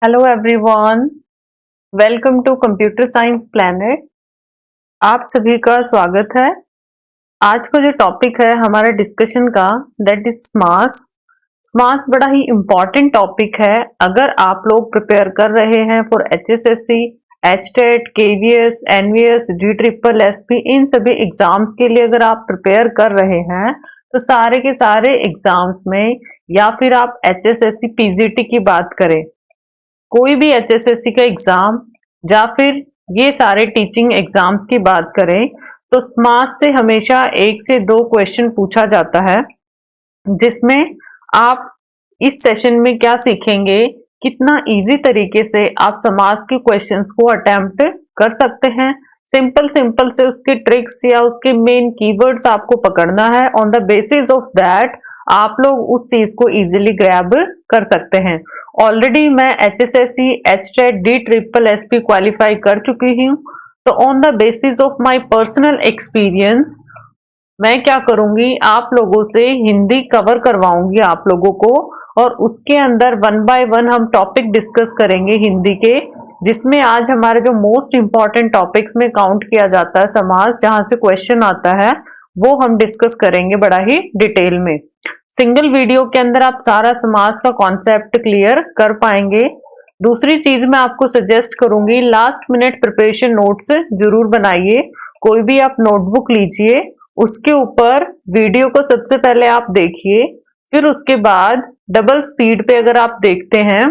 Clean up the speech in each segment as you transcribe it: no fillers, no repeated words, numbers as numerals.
Hello everyone, welcome to computer science planet. आप सभी का स्वागत है। आज का जो टॉपिक है हमारा डिस्कशन का, दैट इज स्मास। स्मास बड़ा ही इम्पोर्टेंट टॉपिक है। अगर आप लोग प्रिपेयर कर रहे हैं for HSSC, HTET, KVS, NVS, D triple SP, इन सभी एग्जाम्स के लिए अगर आप प्रिपेयर कर रहे हैं तो सारे के सारे एग्जाम्स में, या फिर आप एचएसएससी पीजीटी की बात करें, कोई भी एचएसएससी का एग्जाम, या फिर ये सारे टीचिंग एग्जाम्स की बात करें, तो स्मास से हमेशा 1 से 2 क्वेश्चन पूछा जाता है। जिसमें आप इस सेशन में क्या सीखेंगे, कितना इजी तरीके से आप समास के क्वेश्चंस को अटेम्प्ट कर सकते हैं। सिंपल सिंपल से उसके ट्रिक्स या उसके मेन कीवर्ड्स आपको पकड़ना है। On the basis of that आप लोग उस चीज को इजीली ग्रैब कर सकते हैं। ऑलरेडी मैं HSSC, HTET, D triple SP qualify कर चुकी हूँ। तो on the basis of my personal experience मैं क्या करूंगी, आप लोगों से हिंदी कवर करवाऊंगी आप लोगों को, और उसके अंदर 1 बाय 1 हम टॉपिक डिस्कस करेंगे हिंदी के, जिसमें आज हमारे जो मोस्ट इंपॉर्टेंट टॉपिक्स में काउंट किया जाता है समास, जहां से क्वेश्चन आता है, वो हम डिस्कस करेंगे बड़ा ही डिटेल में। सिंगल वीडियो के अंदर आप सारा समास का कॉन्सेप्ट क्लियर कर पाएंगे। दूसरी चीज मैं आपको सजेस्ट करूंगी, लास्ट मिनट प्रिपरेशन नोट्स जरूर बनाइए। कोई भी आप नोटबुक लीजिए, उसके ऊपर वीडियो को सबसे पहले आप देखिए, फिर उसके बाद डबल स्पीड पे अगर आप देखते हैं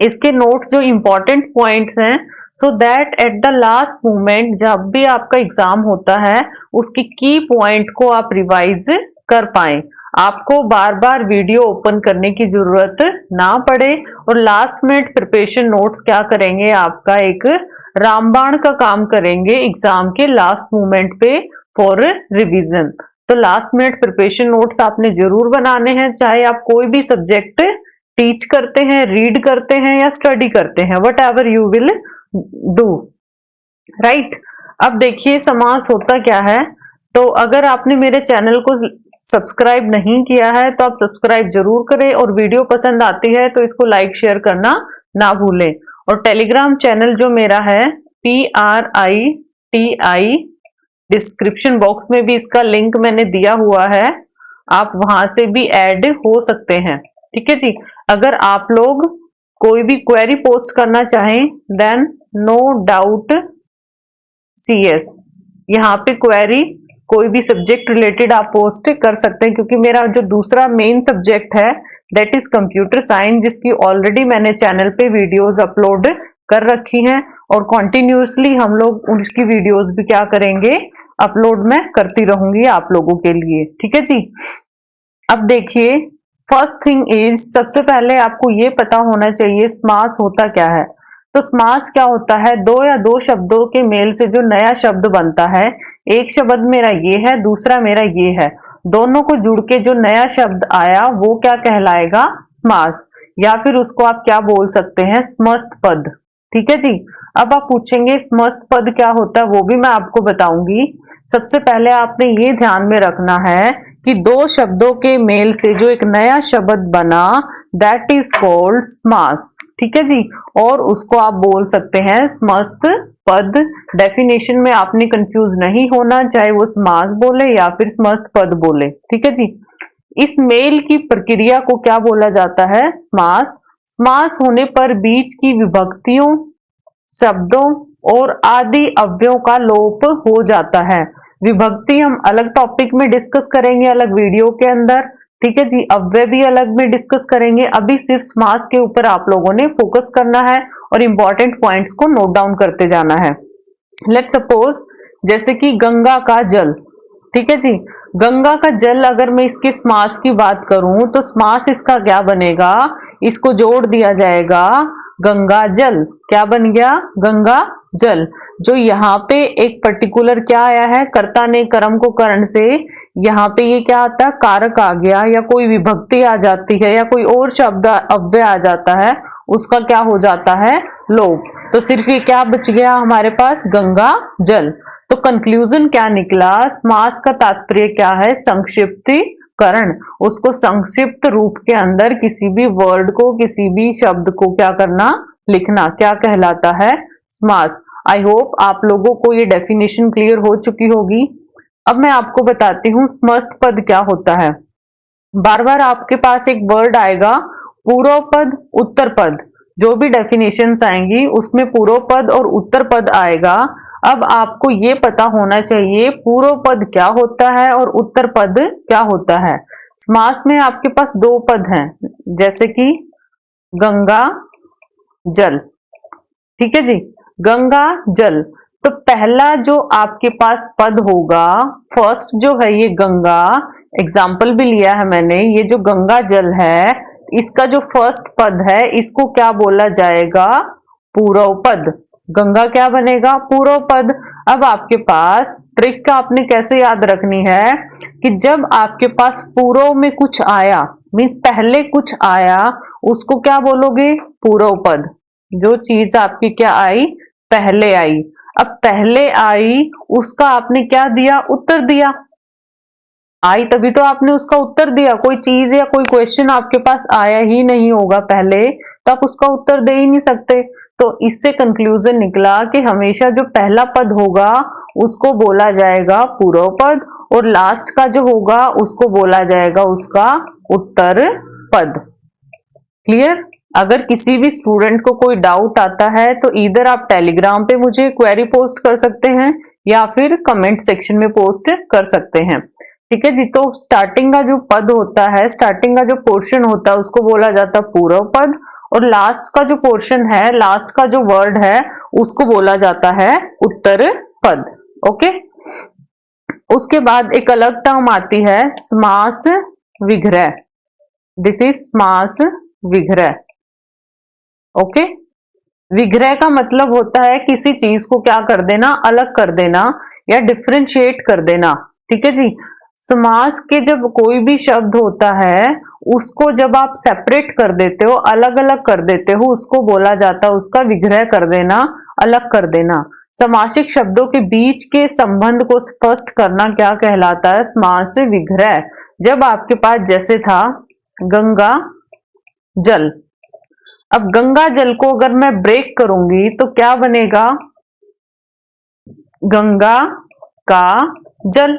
इसके नोट्स जो इंपॉर्टेंट पॉइंट्स हैं, so that at the last moment जब भी आपका एग्जाम होता है उसकी की पॉइंट को आप रिवाइज कर पाए, आपको बार बार वीडियो ओपन करने की जरूरत ना पड़े। और लास्ट मिनट प्रिपरेशन नोट्स क्या करेंगे, आपका एक रामबाण का काम करेंगे एग्जाम के लास्ट मोमेंट पे फॉर रिवीजन। तो लास्ट मिनट प्रिपरेशन नोट्स आपने जरूर बनाने हैं, चाहे आप कोई भी सब्जेक्ट टीच करते हैं, रीड करते हैं या स्टडी करते हैं, what ever you will do, right. अब देखिए समास होता क्या है। तो अगर आपने मेरे चैनल को सब्सक्राइब नहीं किया है तो आप सब्सक्राइब जरूर करें, और वीडियो पसंद आती है तो इसको लाइक शेयर करना ना भूलें। और टेलीग्राम चैनल जो मेरा है PRITI, डिस्क्रिप्शन बॉक्स में भी इसका लिंक मैंने दिया हुआ है, आप वहां से भी ऐड हो सकते हैं। ठीक है जी। अगर आप लोग कोई भी क्वेरी पोस्ट करना चाहें, देन नो डाउट CS, यहाँ पे क्वेरी कोई भी सब्जेक्ट रिलेटेड आप पोस्ट कर सकते हैं, क्योंकि मेरा जो दूसरा मेन सब्जेक्ट है दैट इज कंप्यूटर साइंस, जिसकी ऑलरेडी मैंने चैनल पे वीडियोस अपलोड कर रखी हैं, और कॉन्टिन्यूसली हम लोग उनकी वीडियोस भी क्या करेंगे, अपलोड मैं करती रहूंगी आप लोगों के लिए। ठीक है जी। अब देखिए, फर्स्ट थिंग इज, सबसे पहले आपको ये पता होना चाहिए स्मास होता क्या है। तो स्मास क्या होता है, 2 या 2 शब्दों के मेल से जो नया शब्द बनता है, एक शब्द मेरा ये है, दूसरा मेरा ये है, दोनों को जुड़ के जो नया शब्द आया वो क्या कहलाएगा, स्मास, या फिर उसको आप क्या बोल सकते हैं, समस्त पद। ठीक है जी। अब आप पूछेंगे समस्त पद क्या होता है, वो भी मैं आपको बताऊंगी। सबसे पहले आपने ये ध्यान में रखना है कि 2 शब्दों के मेल से जो एक नया शब्द बना, दैट इज कॉल्ड समास। ठीक है जी। और उसको आप बोल सकते हैं समस्त पद। डेफिनेशन में आपने कंफ्यूज नहीं होना, चाहे वो समास बोले या फिर समस्त पद बोले। ठीक है जी। इस मेल की प्रक्रिया को क्या बोला जाता है, समास। समास होने पर बीच की विभक्तियों, शब्दों और आदि अव्ययों का लोप हो जाता है। विभक्ति हम अलग टॉपिक में डिस्कस करेंगे, अलग वीडियो के अंदर। ठीक है जी। अव्यय भी अलग में डिस्कस करेंगे। अभी सिर्फ समास के ऊपर आप लोगों ने फोकस करना है और इंपॉर्टेंट पॉइंट्स को नोट डाउन करते जाना है। लेट्स सपोज, जैसे कि गंगा का जल। ठीक है जी। गंगा का जल, अगर मैं इसके समास की बात करूं तो समास इसका क्या बनेगा, इसको जोड़ दिया जाएगा, गंगा जल। क्या बन गया, गंगा जल। जो यहाँ पे एक पर्टिकुलर क्या आया है, कर्ता ने कर्म को करण से, यहाँ पे ये क्या आता है, कारक आ गया, या कोई विभक्ति आ जाती है, या कोई और शब्द अव्यय आ जाता है, उसका क्या हो जाता है, लोप। तो सिर्फ ये क्या बच गया हमारे पास, गंगा जल। तो कंक्लूजन क्या निकला, समास का तात्पर्य क्या है, संक्षिप्ति करण, उसको संक्षिप्त रूप के अंदर किसी भी वर्ड को, किसी भी शब्द को क्या करना, लिखना, क्या कहलाता है, समास। आई होप आप लोगों को ये डेफिनेशन क्लियर हो चुकी होगी। अब मैं आपको बताती हूँ समस्त पद क्या होता है। बार बार आपके पास एक वर्ड आएगा पूर्व पद, उत्तर पद, जो भी डेफिनेशंस आएंगी उसमें पूर्व पद और उत्तर पद आएगा। अब आपको ये पता होना चाहिए पूर्व पद क्या होता है और उत्तर पद क्या होता है। समास में आपके पास दो पद हैं, जैसे कि गंगा जल, ठीक है जी, गंगा जल। तो पहला जो आपके पास पद होगा, फर्स्ट जो है ये गंगा, एग्जाम्पल भी लिया है मैंने, ये जो गंगा जल है इसका जो फर्स्ट पद है इसको क्या बोला जाएगा, पूर्व पद। गंगा क्या बनेगा, पूर्व पद। अब आपके पास ट्रिक आपने कैसे याद रखनी है कि जब आपके पास पूर्व में कुछ आया, मीन्स पहले कुछ आया, उसको क्या बोलोगे, पूर्व पद। जो चीज आपकी क्या आई, पहले आई। अब पहले आई उसका आपने क्या दिया, उत्तर दिया। आई तभी तो आपने उसका उत्तर दिया। कोई चीज या कोई क्वेश्चन आपके पास आया ही नहीं होगा पहले, तो आप उसका उत्तर दे ही नहीं सकते। तो इससे कंक्लूजन निकला कि हमेशा जो पहला पद होगा उसको बोला जाएगा पूर्व पद, और लास्ट का जो होगा उसको बोला जाएगा उसका उत्तर पद। क्लियर। अगर किसी भी स्टूडेंट को कोई डाउट आता है तो इधर आप टेलीग्राम पे मुझे क्वेरी पोस्ट कर सकते हैं या फिर कमेंट सेक्शन में पोस्ट कर सकते हैं, ठीक है जी। तो स्टार्टिंग का जो पद होता है, स्टार्टिंग का जो पोर्शन होता है उसको बोला जाता है पूर्व पद, और लास्ट का जो पोर्शन है, लास्ट का जो वर्ड है उसको बोला जाता है उत्तर पद। ओके। उसके बाद एक अलग टर्म आती है समास विग्रह। दिस इज समास विग्रह। ओके। विग्रह का मतलब होता है किसी चीज को क्या कर देना, अलग कर देना या डिफरेंशिएट कर देना, ठीक है जी। समास के जब कोई भी शब्द होता है उसको जब आप सेपरेट कर देते हो, अलग अलग कर देते हो, उसको बोला जाता है उसका विग्रह कर देना, अलग कर देना। समासिक शब्दों के बीच के संबंध को स्पष्ट करना क्या कहलाता है, समास विग्रह। जब आपके पास जैसे था गंगा जल, अब गंगा जल को अगर मैं ब्रेक करूंगी तो क्या बनेगा, गंगा का जल।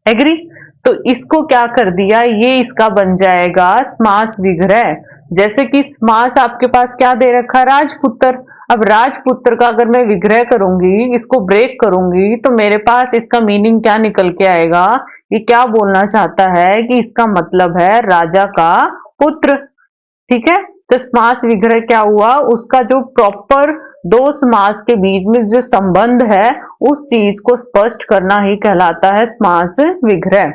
एग्री। तो इसको क्या कर दिया, ये इसका बन जाएगा समास विग्रह। जैसे कि समास आपके पास क्या दे रखा, राजपुत्र। अब राजपुत्र का अगर मैं विग्रह करूंगी, इसको ब्रेक करूंगी, तो मेरे पास इसका मीनिंग क्या निकल के आएगा, ये क्या बोलना चाहता है कि इसका मतलब है राजा का पुत्र, ठीक है। तो समास विग्रह क्या हुआ, उसका जो प्रॉपर दो समास के बीच में जो संबंध है उस चीज को स्पष्ट करना ही कहलाता है समास विग्रह।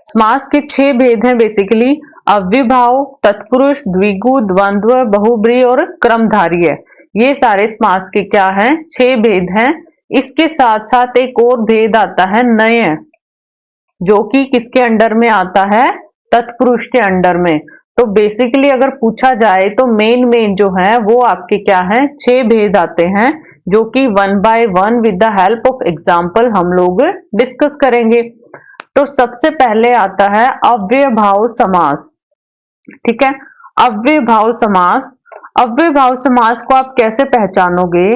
समास के 6 भेद हैं बेसिकली, अव्ययभाव, तत्पुरुष, द्विगु, द्वंद्व, बहुब्रीहि और क्रमधारय। ये सारे समास के क्या हैं, 6 भेद हैं। इसके साथ साथ एक और भेद आता है नय, जो कि किसके अंडर में आता है, तत्पुरुष के अंडर में। तो बेसिकली अगर पूछा जाए तो मेन जो है वो आपके क्या है, 6 भेद आते हैं, जो कि 1 by 1 with the help of example हम लोग डिस्कस करेंगे। तो सबसे पहले आता है अव्ययभाव समास, ठीक है। अव्ययभाव समास, अव्ययभाव समास को आप कैसे पहचानोगे,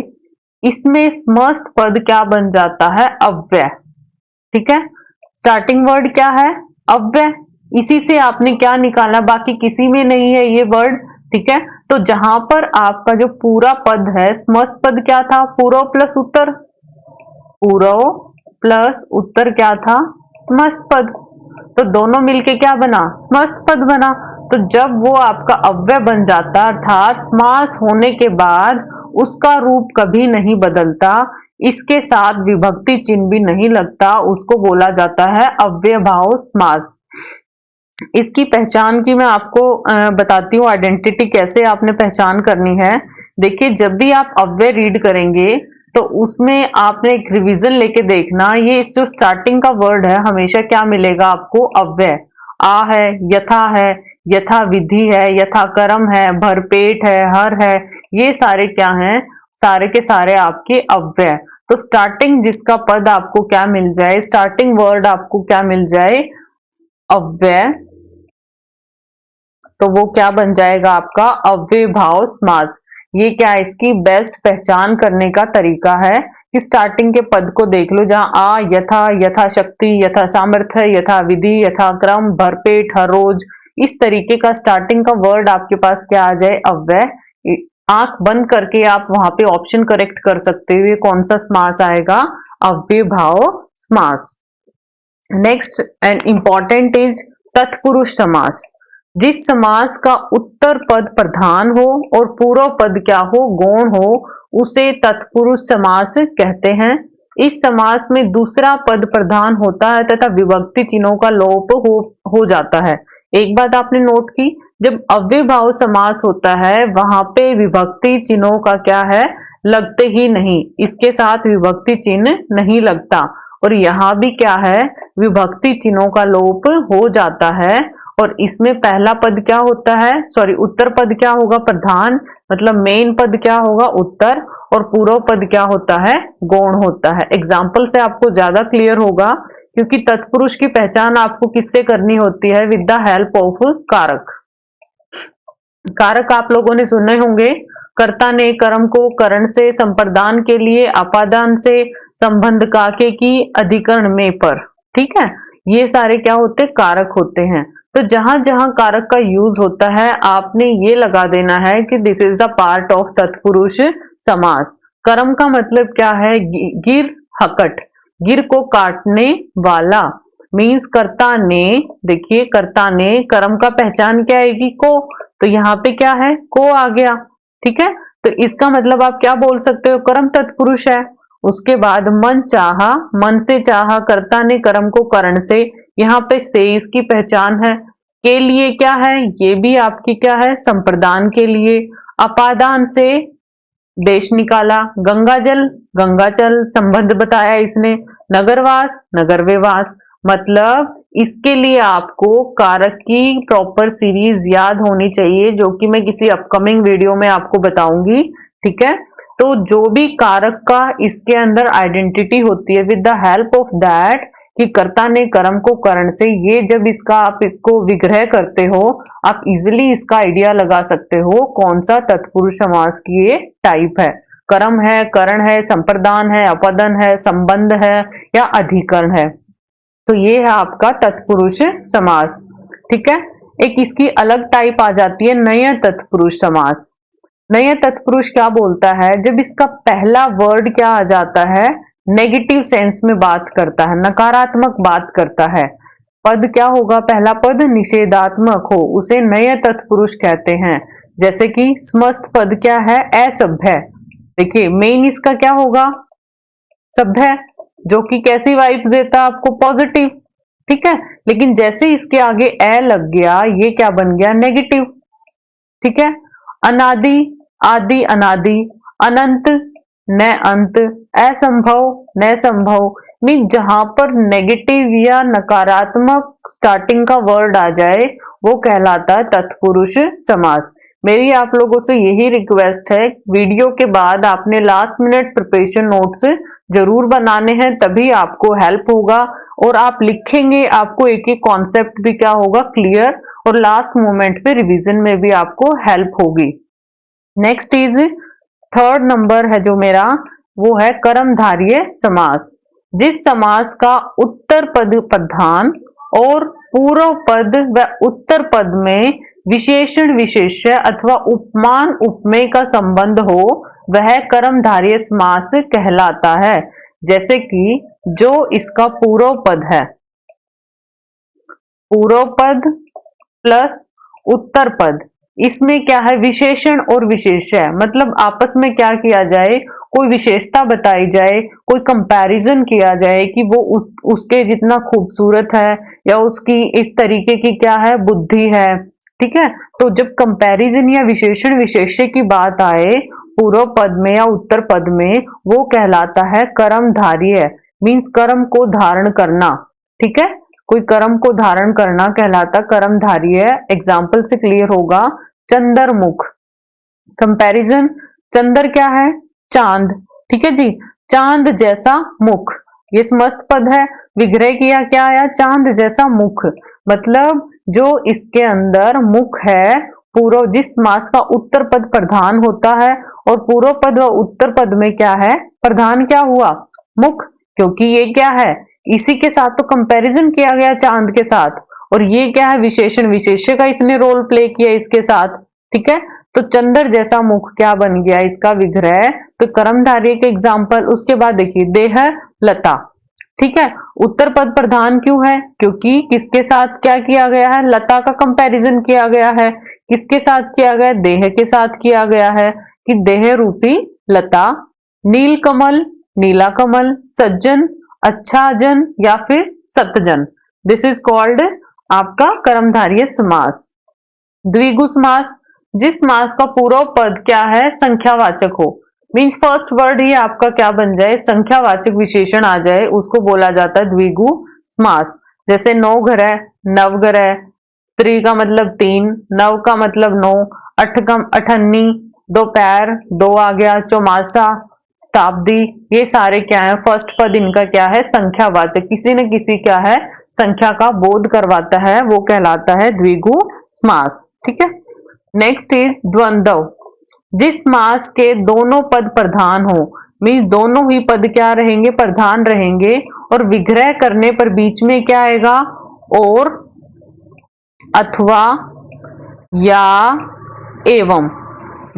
इसमें समस्त पद क्या बन जाता है, अव्यय, ठीक है। स्टार्टिंग वर्ड क्या है, अव्यय, इसी से आपने क्या निकाला, बाकी किसी में नहीं है ये वर्ड, ठीक है। तो जहां पर आपका जो पूरा पद है, समस्त पद क्या था, पूर्व प्लस उत्तर, पूर्व प्लस उत्तर क्या था, समस्त पद। तो दोनों मिलके क्या बना, समस्त पद बना। तो जब वो आपका अव्यय बन जाता, अर्थात समास होने के बाद उसका रूप कभी नहीं बदलता, इसके साथ विभक्ति चिन्ह भी नहीं लगता, उसको बोला जाता है अव्ययभाव समास। इसकी पहचान की मैं आपको बताती हूँ, आइडेंटिटी कैसे आपने पहचान करनी है। देखिए, जब भी आप अव्यय रीड करेंगे तो उसमें आपने एक रिवीजन लेके देखना, ये जो स्टार्टिंग का वर्ड है हमेशा क्या मिलेगा आपको, अव्यय। आ है, यथा है, यथा विधि है, यथा कर्म है, भरपेट है, हर है, ये सारे क्या हैं, सारे के सारे आपके अव्यय। तो स्टार्टिंग जिसका पद आपको क्या मिल जाए, स्टार्टिंग वर्ड आपको क्या मिल जाए, अव्यय, तो वो क्या बन जाएगा आपका अव्ययभाव समास। ये क्या है, इसकी बेस्ट पहचान करने का तरीका है कि स्टार्टिंग के पद को देख लो, जहां आ, यथा, यथाशक्ति, यथा सामर्थ्य, यथा विधि, यथा क्रम, भरपेट, हर रोज, इस तरीके का स्टार्टिंग का वर्ड आपके पास क्या आ जाए, अव्यय। आंख बंद करके आप वहां पे ऑप्शन करेक्ट कर सकते हो, कौन सा समास आएगा, अव्ययभाव समास। नेक्स्ट एंड इंपॉर्टेंट इज तत्पुरुष समास। जिस समास का उत्तर पद प्रधान हो और पूर्व पद क्या हो, गौण हो, उसे तत्पुरुष समास कहते हैं। इस समास में दूसरा पद प्रधान होता है तथा विभक्ति चिन्हों का लोप हो जाता है। एक बात आपने नोट की, जब अव्ययभाव समास होता है वहां पे विभक्ति चिन्हों का क्या है, लगते ही नहीं, इसके साथ विभक्ति चिन्ह नहीं लगता। और यहाँ भी क्या है, विभक्ति चिन्हों का लोप हो जाता है। और इसमें पहला पद क्या होता है, सॉरी उत्तर पद क्या होगा, प्रधान, मतलब मेन पद क्या होगा, उत्तर, और पूर्व पद क्या होता है, गौण होता है। एग्जाम्पल से आपको ज्यादा क्लियर होगा, क्योंकि तत्पुरुष की पहचान आपको किससे करनी होती है, विद द हेल्प ऑफ कारक। कारक आप लोगों ने सुने होंगे, कर्ता ने कर्म को करण से, संप्रदान के लिए अपादान से, संबंध काके की अधिकरण में पर, ठीक है, ये सारे क्या होते, कारक होते हैं। तो जहां जहां कारक का यूज होता है आपने ये लगा देना है कि this is the part of तत्पुरुष समास। कर्म का मतलब क्या है, गिर हकट, गिर को काटने वाला, मीन्स कर्ता ने, देखिए कर्ता ने, कर्म का पहचान क्या आएगी, को, तो यहाँ पे क्या है, को आ गया, ठीक है। तो इसका मतलब आप क्या बोल सकते हो, कर्म तत्पुरुष है। उसके बाद मन चाहा, मन से चाहा, कर्ता ने कर्म को करण से, यहाँ पे से इसकी पहचान है। के लिए क्या है, ये भी आपकी क्या है, संप्रदान के लिए। अपादान से देश निकाला, गंगाजल, गंगाचल, संबंध बताया इसने, नगरवास, नगरवेवास, मतलब इसके लिए आपको कारक की प्रॉपर सीरीज याद होनी चाहिए, जो कि मैं किसी अपकमिंग वीडियो में आपको बताऊंगी, ठीक है। तो जो भी कारक का इसके अंदर आइडेंटिटी होती है, with the help of that, कि कर्ता ने कर्म को करण से, ये जब इसका आप इसको विग्रह करते हो, आप इजिली इसका आइडिया लगा सकते हो कौन सा तत्पुरुष समास की ये टाइप है। कर्म है, करण है, संप्रदान है, अपदन है, संबंध है या अधिकरण है, तो ये है आपका तत्पुरुष समास, ठीक है। एक इसकी अलग टाइप आ जाती है नय तत्पुरुष समास। नय तत्पुरुष क्या बोलता है, जब इसका पहला वर्ड क्या आ जाता है, नेगेटिव सेंस में बात करता है, नकारात्मक बात करता है, पद क्या होगा, पहला पद निषेधात्मक हो, उसे नय तत्पुरुष कहते हैं। जैसे कि समस्त पद क्या है, असभ्य, देखिए मेन इसका क्या होगा, सभ्य, जो कि कैसी वाइब्स देता है आपको, पॉजिटिव, ठीक है। लेकिन जैसे इसके आगे ए लग गया, ये क्या बन गया, नेगेटिव, ठीक है। अनादि, आदि, अनादि, अनंत, न अंत, असंभव, न संभव, मीन जहां पर नेगेटिव या नकारात्मक स्टार्टिंग का वर्ड आ जाए वो कहलाता है तत्पुरुष समास। मेरी आप लोगों से यही रिक्वेस्ट है, वीडियो के बाद आपने लास्ट मिनट प्रिपरेशन नोट्स जरूर बनाने हैं, तभी आपको हेल्प होगा, और आप लिखेंगे आपको एक एक कॉन्सेप्ट भी क्या होगा, क्लियर, और लास्ट मोमेंट पे रिवीजन में भी आपको हेल्प होगी। नेक्स्ट इज थर्ड नंबर है जो मेरा, वो है कर्मधारय समास। जिस समास का उत्तर पद प्रधान और पूर्व पद व उत्तर पद में विशेषण विशेष्य अथवा उपमान उपमेय का संबंध हो, वह कर्मधारय समास कहलाता है। जैसे कि जो इसका पूर्व पद है, पूर्व पद प्लस उत्तर पद, इसमें क्या है, विशेषण और विशेष्य, मतलब आपस में क्या किया जाए, कोई विशेषता बताई जाए, कोई कंपैरिजन किया जाए कि वो उसके जितना खूबसूरत है या उसकी इस तरीके की क्या है, बुद्धि है, ठीक है। तो जब कंपैरिजन या विशेषण विशेष्य की बात आए पूर्व पद में या उत्तर पद में, वो कहलाता है कर्मधारय, मीन्स कर्म को धारण करना, ठीक है। कोई कर्म को धारण करना कहलाता कर्मधारय। एग्जाम्पल से क्लियर होगा, चंद्रमुख, कंपैरिजन, चंद्र क्या है, चांद, ठीक है जी, चांद जैसा मुख, ये समस्त पद है, विग्रह किया क्या आया, चांद जैसा मुख, मतलब जो इसके अंदर मुख है, पूर्व जिस समास का उत्तर पद प्रधान होता है और पूर्व पद व उत्तर पद में क्या है, प्रधान क्या हुआ, मुख, क्योंकि ये क्या है, इसी के साथ तो कंपैरिजन किया गया चांद के साथ, और ये क्या है, विशेषण विशेष्य का इसने रोल प्ले किया इसके साथ। ठीक है, तो चंद्र जैसा मुख क्या बन गया, इसका विग्रह, तो कर्मधारय के एग्जाम्पल। उसके बाद देखिए देह लता। ठीक है, उत्तर पद प्रधान क्यों है, क्योंकि किसके साथ क्या किया गया है, लता का कंपैरिजन किया गया है, किसके साथ किया गया, देह के साथ किया गया है, कि देह रूपी लता, नील कमल, नीला कमल, सज्जन, अच्छा जन या फिर सतजन, दिस इज कॉल्ड आपका कर्मधारय समास। द्विगु समास, जिस समास का पूर्व पद क्या है, संख्यावाचक हो, मीन्स फर्स्ट वर्ड ही आपका क्या बन जाए, संख्यावाचक विशेषण आ जाए, उसको बोला जाता है द्विगु समास। जैसे नौ घर है, नवगर है, त्रि का मतलब 3, नव का मतलब 9, अठ का अठन्नी, दोपहर, दो आ गया, चौमासा, शताब्दी, ये सारे क्या है, फर्स्ट पद इनका क्या है, संख्यावाचक, किसी न किसी क्या है, संख्या का बोध करवाता है, वो कहलाता है द्विगु समास। ठीक है, नेक्स्ट इज द्वंद्व, जिस समास के दोनों पद प्रधान हो, मीन्स दोनों ही पद क्या रहेंगे, प्रधान रहेंगे, और विग्रह करने पर बीच में क्या आएगा, और, अथवा, या, एवं,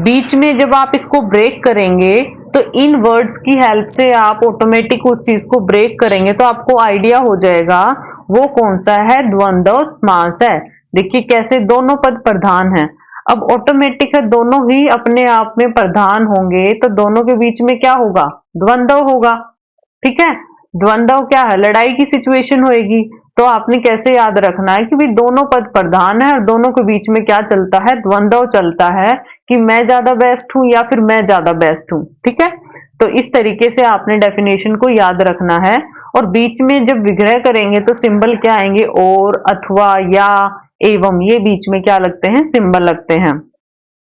बीच में जब आप इसको ब्रेक करेंगे तो इन वर्ड्स की हेल्प से आप ऑटोमेटिक उस चीज को ब्रेक करेंगे तो आपको आइडिया हो जाएगा वो कौन सा है, द्वंद्व समास है। देखिए कैसे दोनों पद प्रधान हैं, अब ऑटोमेटिक है, दोनों ही अपने आप में प्रधान होंगे तो दोनों के बीच में क्या होगा, द्वंद्व होगा। ठीक है, द्वंद्व क्या है, लड़ाई की सिचुएशन होगी, तो आपने कैसे याद रखना है कि भी दोनों पद प्रधान है और दोनों के बीच में क्या चलता है, द्वंद्व चलता है, कि मैं ज्यादा बेस्ट हूं या फिर मैं ज्यादा बेस्ट हूं। ठीक है, तो इस तरीके से आपने डेफिनेशन को याद रखना है, और बीच में जब विग्रह करेंगे तो सिंबल क्या आएंगे, और, अथवा, या, एवं, ये बीच में क्या लगते हैं, सिंबल लगते हैं।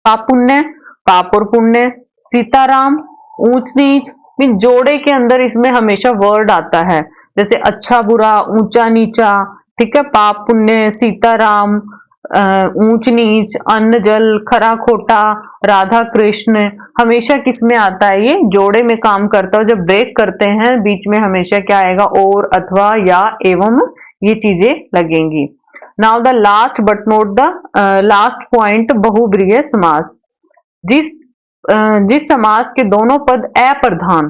पाप पुण्य, पाप और पुण्य, सीताराम, ऊंच नीच, मीन जोड़े के अंदर इसमें हमेशा वर्ड आता है, जैसे अच्छा बुरा, ऊंचा नीचा। ठीक है, पाप पुण्य, सीताराम, ऊंच नीच, अन्न जल, खरा खोटा, राधा कृष्ण, हमेशा किस में आता है, ये जोड़े में काम करता है। जब ब्रेक करते हैं बीच में हमेशा क्या आएगा, और, अथवा, या, एवं, ये चीजें लगेंगी। Now the last but not the last point, बहुब्रीहि समास, जिस समास के दोनों पद अप्रधान,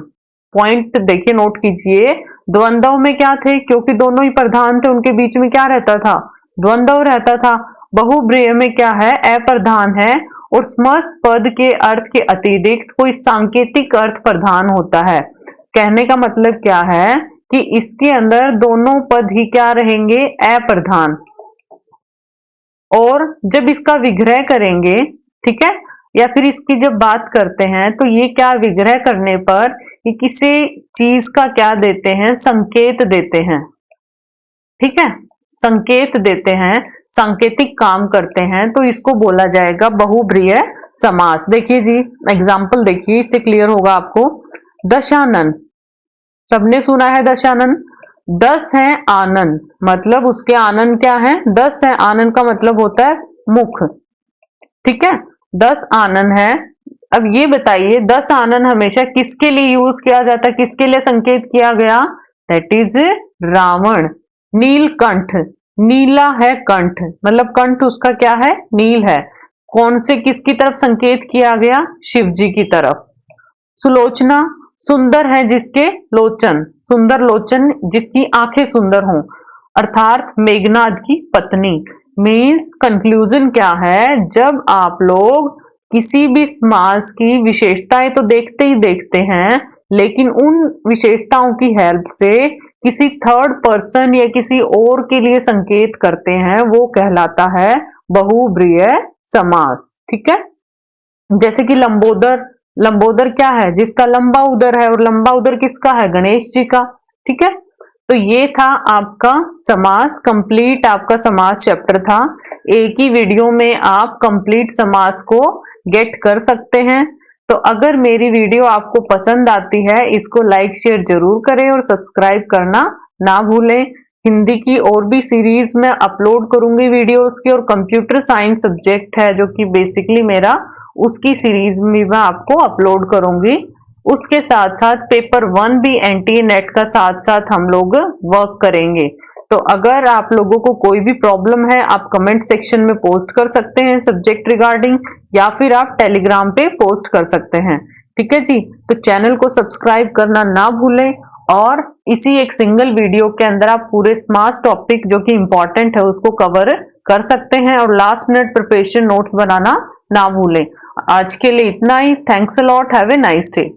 पॉइंट देखिए नोट कीजिए, द्वंद्व में क्या थे, क्योंकि दोनों ही प्रधान थे उनके बीच में क्या रहता था, द्वंद्व रहता था। बहुब्रीहि में क्या है, अप्रधान है, और समस्त पद के अर्थ के अतिरिक्त कोई सांकेतिक अर्थ प्रधान होता है। कहने का मतलब क्या है कि इसके अंदर दोनों पद ही क्या रहेंगे, अप्रधान, और जब इसका विग्रह करेंगे, ठीक है, या फिर इसकी जब बात करते हैं तो ये क्या विग्रह करने पर ये किसी चीज का क्या देते हैं, संकेत देते हैं। ठीक है, संकेत देते हैं, सांकेतिक काम करते हैं, तो इसको बोला जाएगा बहुब्रीहि समास। देखिए जी एग्जाम्पल देखिए, इससे क्लियर होगा आपको। दशानन, सबने सुना है दशानन, 10 है आनन, मतलब उसके आनन क्या है, 10 है, आनन का मतलब होता है मुख। ठीक है, 10 आनन है। अब ये बताइए 10 आनन हमेशा किसके लिए यूज किया जाता है, किसके लिए संकेत किया गया, दैट इज रावण। नीलकंठ, नीला है कंठ, मतलब कंठ उसका क्या है, नील है, कौन से किसकी तरफ संकेत किया गया, शिव जी की तरफ। सुलोचना, सुंदर है जिसके लोचन, सुंदर लोचन जिसकी आंखें सुंदर हों, अर्थात मेघनाद की पत्नी। मीन्स कंक्लूजन क्या है, जब आप लोग किसी भी समास की विशेषताएं तो देखते ही देखते हैं, लेकिन उन विशेषताओं की हेल्प से किसी थर्ड पर्सन या किसी और के लिए संकेत करते हैं, वो कहलाता है बहुब्रीहि समास। ठीक है, जैसे कि लंबोदर, लंबोदर क्या है, जिसका लंबा उदर है, और लंबा उदर किसका है, गणेश जी का। ठीक है, तो ये था आपका समास, कंप्लीट आपका समास चैप्टर था। एक ही वीडियो में आप कंप्लीट समास को गेट कर सकते हैं। तो अगर मेरी वीडियो आपको पसंद आती है, इसको लाइक शेयर जरूर करें और सब्सक्राइब करना ना भूलें। हिंदी की और भी सीरीज में अपलोड करूंगी वीडियोस की, और कंप्यूटर साइंस सब्जेक्ट है जो कि बेसिकली मेरा, उसकी सीरीज भी मैं आपको अपलोड करूंगी। उसके साथ साथ पेपर 1 भी एनटीए नेट का साथ साथ हम लोग वर्क करेंगे। तो अगर आप लोगों को कोई भी प्रॉब्लम है, आप कमेंट सेक्शन में पोस्ट कर सकते हैं सब्जेक्ट रिगार्डिंग, या फिर आप टेलीग्राम पे पोस्ट कर सकते हैं। ठीक है जी, तो चैनल को सब्सक्राइब करना ना भूलें, और इसी एक सिंगल वीडियो के अंदर आप पूरे स्मार्ट टॉपिक जो कि इंपॉर्टेंट है उसको कवर कर सकते हैं, और लास्ट मिनट प्रिपरेशन नोट्स बनाना ना भूलें। आज के लिए इतना ही। Thanks a lot, have a nice day.